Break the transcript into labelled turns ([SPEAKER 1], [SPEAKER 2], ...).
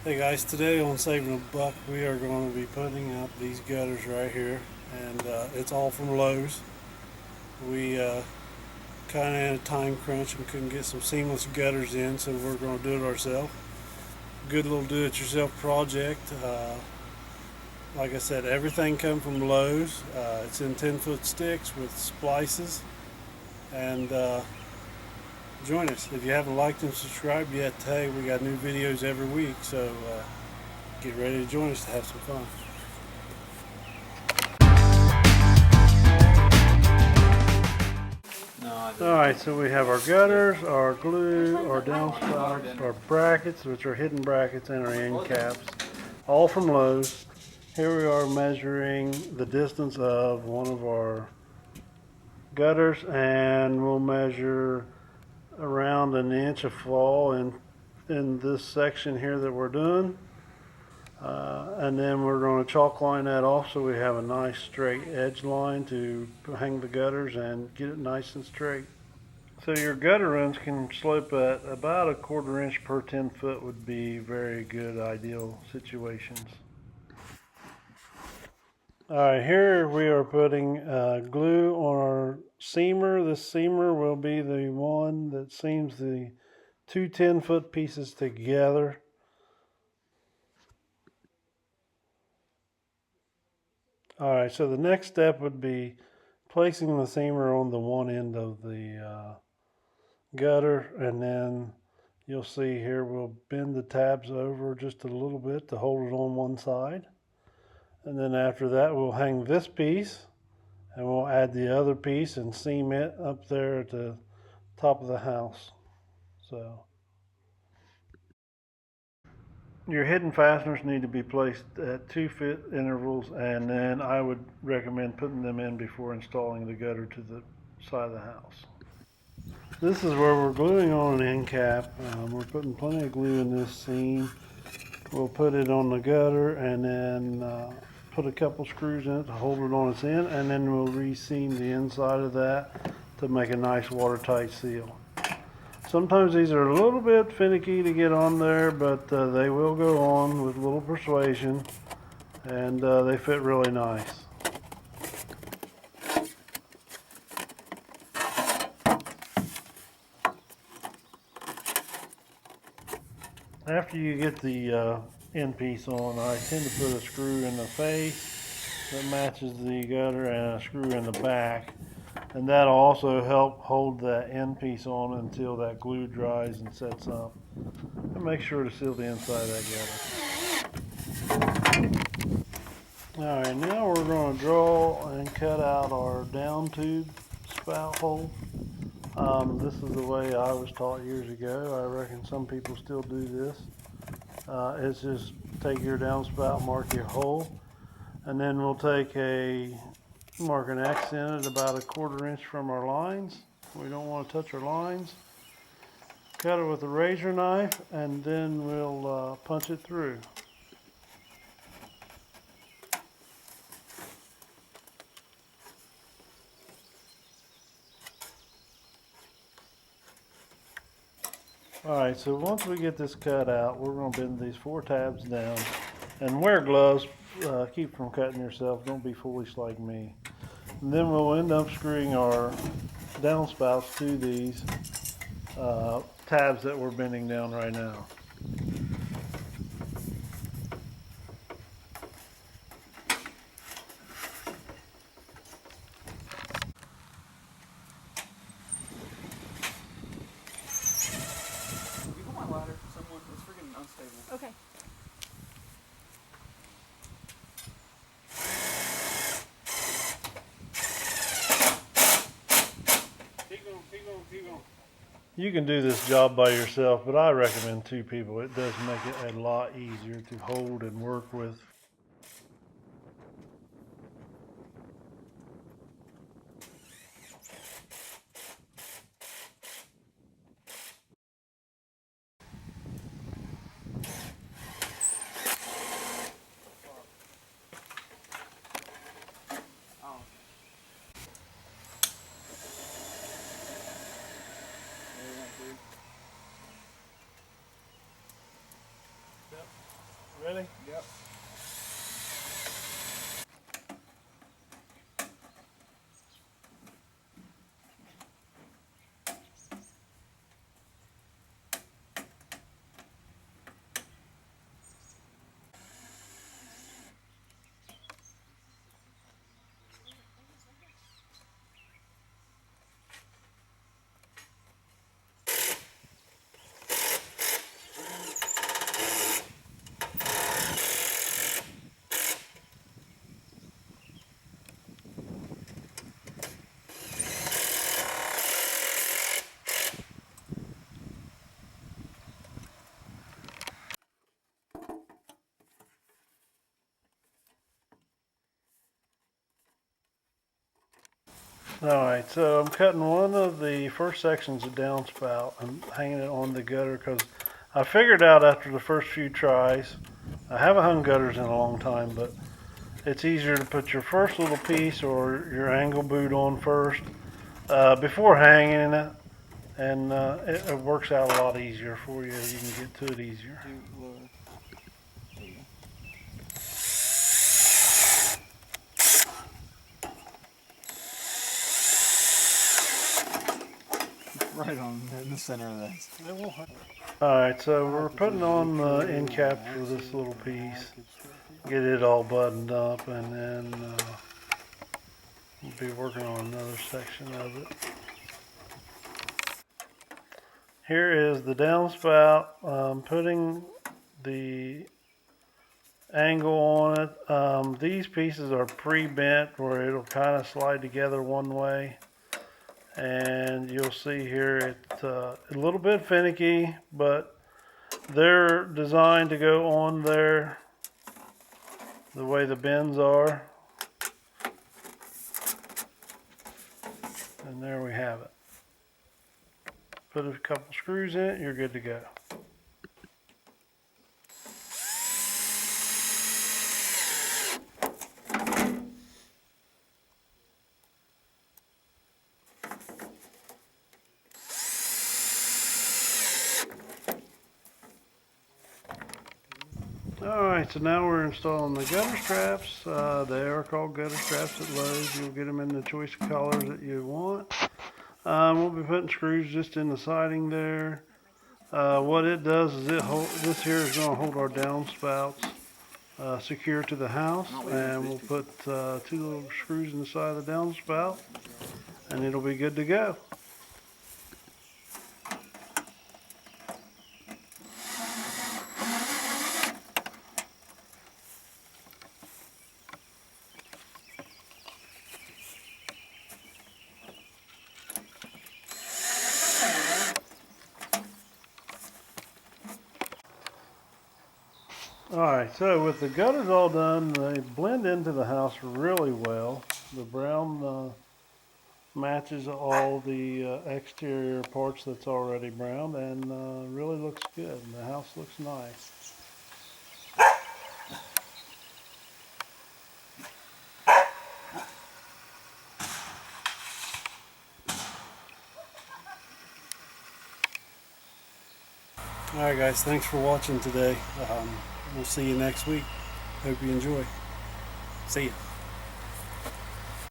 [SPEAKER 1] Hey guys, today on SavinABuck we are going to be putting up these gutters right here, and it's all from Lowe's. We kind of had a time crunch and couldn't get some seamless gutters in, so we're going to do it ourselves. Good little do-it-yourself project. Like I said, everything comes from Lowe's. It's in 10-foot sticks with splices, and join us. If you haven't liked and subscribed yet, hey, we got new videos every week, so get ready to join us to have some fun. Alright, so we have our gutters, our glue, our downspouts, our brackets, which are hidden brackets, and our end caps, all from Lowe's. Here we are measuring the distance of one of our gutters, and we'll measure around an inch of fall in this section here that we're doing. And then we're going to chalk line that off so we have a nice straight edge line to hang the gutters and get it nice and straight. So your gutter runs can slope at about a 1/4 inch per 10 foot would be very good ideal situations. Alright, here we are putting glue on our seamer. This seamer will be the one that seams the two 10-foot pieces together. Alright, so the next step would be placing the seamer on the one end of the gutter, and then you'll see here we'll bend the tabs over just a little bit to hold it on one side. And then after that we'll hang this piece, and we'll add the other piece and seam it up there at the top of the house. So your hidden fasteners need to be placed at 2-foot intervals, and then I would recommend putting them in before installing the gutter to the side of the house. This is where we're gluing on an end cap. We're putting plenty of glue in this seam. We'll put it on the gutter and then put a couple screws in it to hold it on its end, and then we'll re-seam the inside of that to make a nice watertight seal. Sometimes these are a little bit finicky to get on there, but they will go on with a little persuasion, and they fit really nice. After you get the end piece on, I tend to put a screw in the face that matches the gutter and a screw in the back, and that'll also help hold that end piece on until that glue dries and sets up. And make sure to seal the inside of that gutter. Alright, now we're going to draw and cut out our down tube spout hole. This is the way I was taught years ago. I reckon some people still do this. It's just take your downspout, mark your hole, and then we'll mark an X in it about a 1/4 inch from our lines. We don't want to touch our lines. Cut it with a razor knife, and then we'll punch it through. Alright, so once we get this cut out, we're going to bend these 4 tabs down and wear gloves. Keep from cutting yourself. Don't be foolish like me. And then we'll end up screwing our downspouts to these tabs that we're bending down right now.
[SPEAKER 2] It's freaking unstable. Okay.
[SPEAKER 1] Keep going. You can do this job by yourself, but I recommend 2 people. It does make it a lot easier to hold and work with. Ready?
[SPEAKER 2] Yep.
[SPEAKER 1] Alright, so I'm cutting one of the first sections of downspout and hanging it on the gutter because I figured out after the first few tries, I haven't hung gutters in a long time, but it's easier to put your first little piece or your angle boot on first before hanging it, and it works out a lot easier for you. You can get to it easier.
[SPEAKER 2] Right on in the center of this.
[SPEAKER 1] Alright, so we're putting on the end cap for this little piece. Get it all buttoned up, and then we'll be working on another section of it. Here is the downspout. Putting the angle on it. These pieces are pre-bent where it'll kind of slide together one way. And you'll see here it's a little bit finicky, but they're designed to go on there the way the bends are. And there we have it. Put a couple screws in it, you're good to go. Alright, so now we're installing the gutter straps. They are called gutter straps at Lowe's. You'll get them in the choice of colors that you want. We'll be putting screws just in the siding there. What it does is this here is going to hold our downspouts secure to the house, and we'll put 2 little screws in the side of the downspout, and it'll be good to go. Alright, so with the gutters all done, they blend into the house really well. The brown matches all the exterior parts that's already brown, and really looks good. The house looks nice. Alright guys, thanks for watching today. We'll see you next week. Hope you enjoy. See ya.